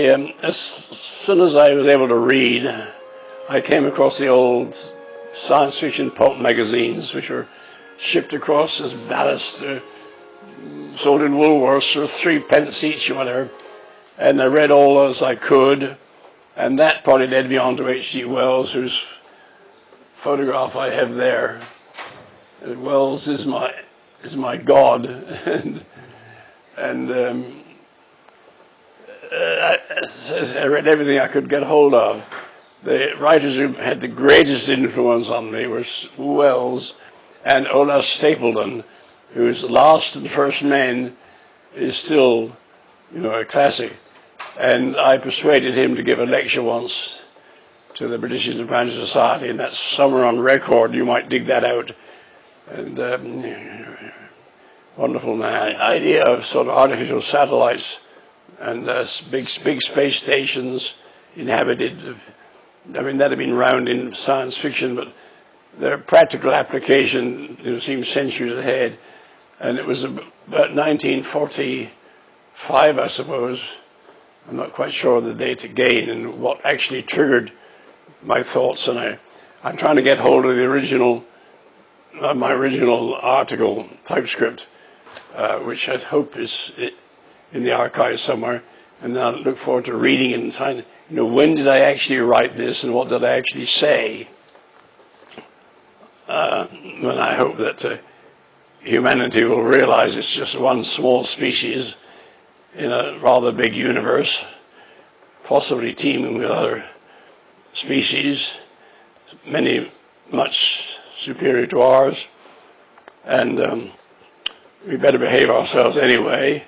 as soon as I was able to read, I came across the old science fiction pulp magazines, which were shipped across as ballast, sold in Woolworths for 3 pence each or whatever. And I read all those I could, and that probably led me on to H.G. Wells, whose photograph I have there. Wells is my god, and I read everything I could get hold of. The writers who had the greatest influence on me were Wells and Olaf Stapledon, whose Last and First Men is still, a classic. And I persuaded him to give a lecture once to the British Anthropological Society, and that's somewhere on record. You might dig that out. And wonderful man. The idea of sort of artificial satellites and big space stations inhabited. I mean, that had been around in science fiction, but their practical application seems centuries ahead. And it was about 1945, I suppose. I'm not quite sure of the date again and what actually triggered my thoughts. And I'm trying to get hold of the original, my original article typescript, which I hope is in the archives somewhere. And I look forward to reading it and finding, when did I actually write this and what did I actually say? And I hope that humanity will realize it's just one small species in a rather big universe, possibly teeming with other species, many much superior to ours, and we better behave ourselves anyway.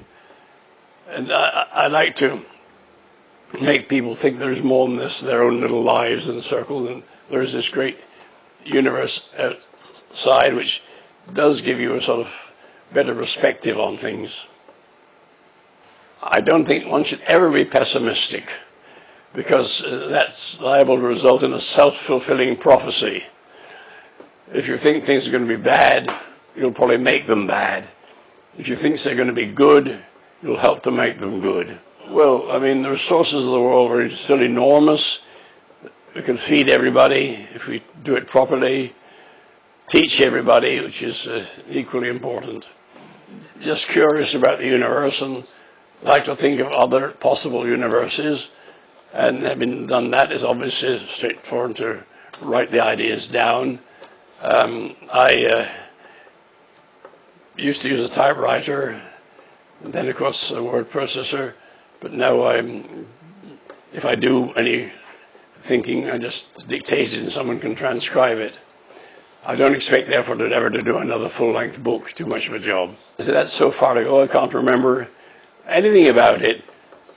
And I like to make people think there's more than this, their own little lives in the circle, and there's this great universe outside which does give you a sort of better perspective on things. I don't think one should ever be pessimistic, because that's liable to result in a self-fulfilling prophecy. If you think things are going to be bad, you'll probably make them bad. If you think they're going to be good, you'll help to make them good. Well, I mean, the resources of the world are still enormous. We can feed everybody if we do it properly, teach everybody, which is equally important. Just curious about the universe and like to think of other possible universes, and having done that, it's obviously straightforward to write the ideas down. I used to use a typewriter, and then of course a word processor, but now if I do any thinking, I just dictate it and someone can transcribe it. I don't expect therefore ever to do another full-length book, too much of a job. So that's so far ago I can't remember anything about it,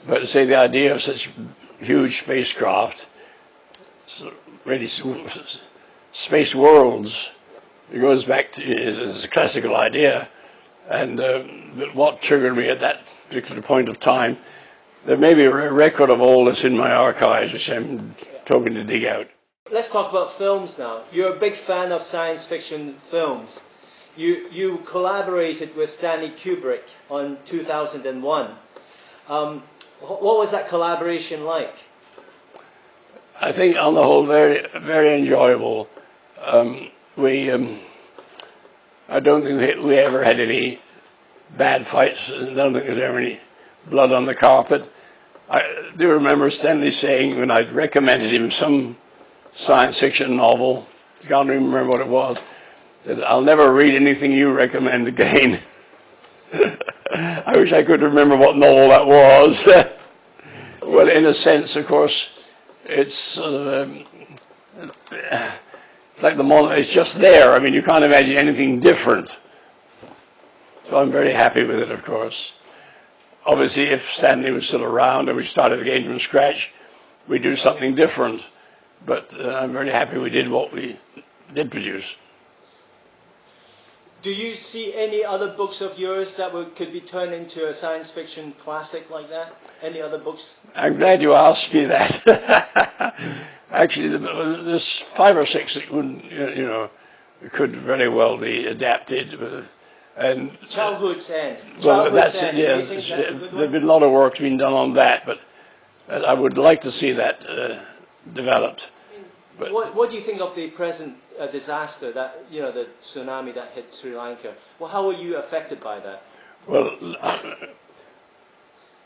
but to say the idea of such huge spacecraft, really space worlds, it goes back to, it's a classical idea, and but what triggered me at that particular point of time, there may be a record of all this in my archives, which I'm hoping to dig out. Let's talk about films now. You're a big fan of science fiction films. You collaborated with Stanley Kubrick on 2001. What was that collaboration like? I think on the whole very, very enjoyable. I don't think we ever had any bad fights. I don't think there was ever any blood on the carpet. I do remember Stanley saying, when I recommended him some science fiction novel, I can't even remember what it was, that I'll never read anything you recommend again. I wish I could remember what novel that was. Well, in a sense, of course, it's like the moment, it's just there. I mean, you can't imagine anything different. So I'm very happy with it, of course. Obviously, if Stanley was still around and we started again from scratch, we'd do something different. But I'm very happy we did what we did produce. Do you see any other books of yours that could be turned into a science fiction classic like that? Any other books? I'm glad you asked me that. Actually, there's 5 or 6 that could very well be adapted. And Childhood's End. Well, that's it. Yes, there's been a lot of work being done on that, but I would like to see that developed. But what do you think of the present disaster, that the tsunami that hit Sri Lanka? Well, how were you affected by that? Well,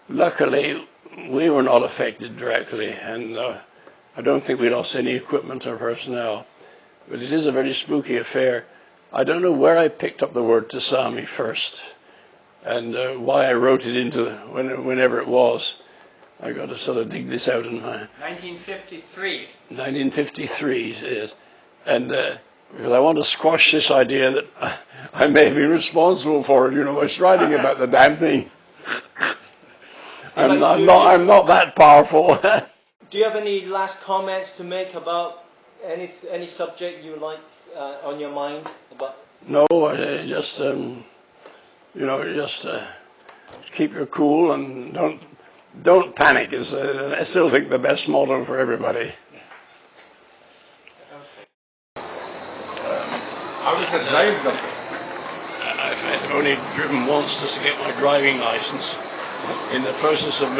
luckily we were not affected directly, and I don't think we lost any equipment or personnel. But it is a very spooky affair. I don't know where I picked up the word tsunami first, and why I wrote it into whenever it was. I got to sort of dig this out in my 1953. 1953 it is, and because I want to squash this idea that I may be responsible for it. I was writing about the damn thing. I'm not that powerful. Do you have any last comments to make about any subject you like on your mind about? No, just keep your cool and don't panic. Is I still think the best motto for everybody. How does it drive them? I've only driven once just to get my driving license. In the process of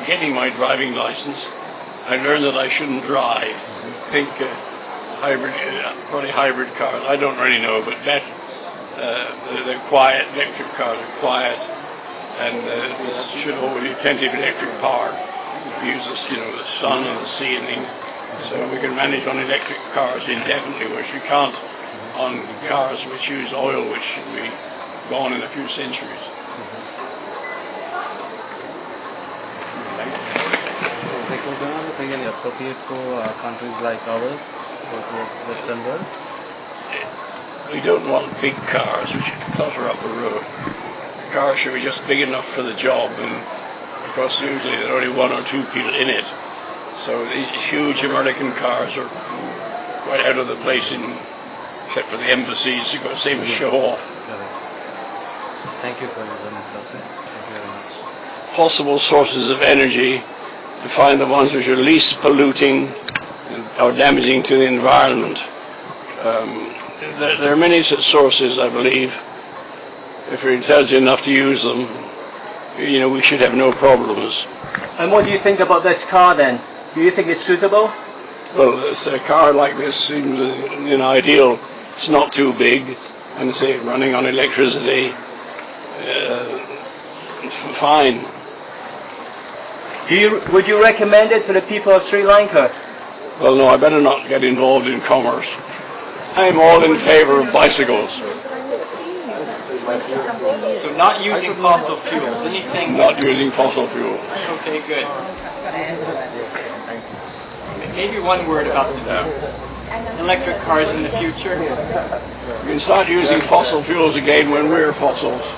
getting my driving license, I learned that I shouldn't drive. Think probably hybrid cars. I don't really know, but they're quiet. Electric cars are quiet, and there should always be plenty of electric power. We use the sun and the sea and things, so we can manage on electric cars indefinitely, which we can't on cars which use oil, which should be gone in a few centuries. Think any appropriate for countries like ours, for the Western world? We don't want big cars which clutter up the road. Cars should be just big enough for the job, and of course usually there are only one or two people in it. So these huge American cars are quite out of the place, except for the embassies, to go same as show off. Thank you for your honest stuff. Thank you very much. Possible sources of energy, to find the ones which are least polluting or damaging to the environment. There are many such sources, I believe. If we're intelligent enough to use them, we should have no problems. And what do you think about this car then? Do you think it's suitable? Well, a car like this seems ideal. It's not too big, and say running on electricity, fine. Would you recommend it to the people of Sri Lanka? Well, no, I better not get involved in commerce. I'm all in favor of bicycles. So not using fossil fuels, anything? Not using fossil fuel. Okay, good. Maybe one word about the electric cars in the future. We can start using fossil fuels again when we're fossils.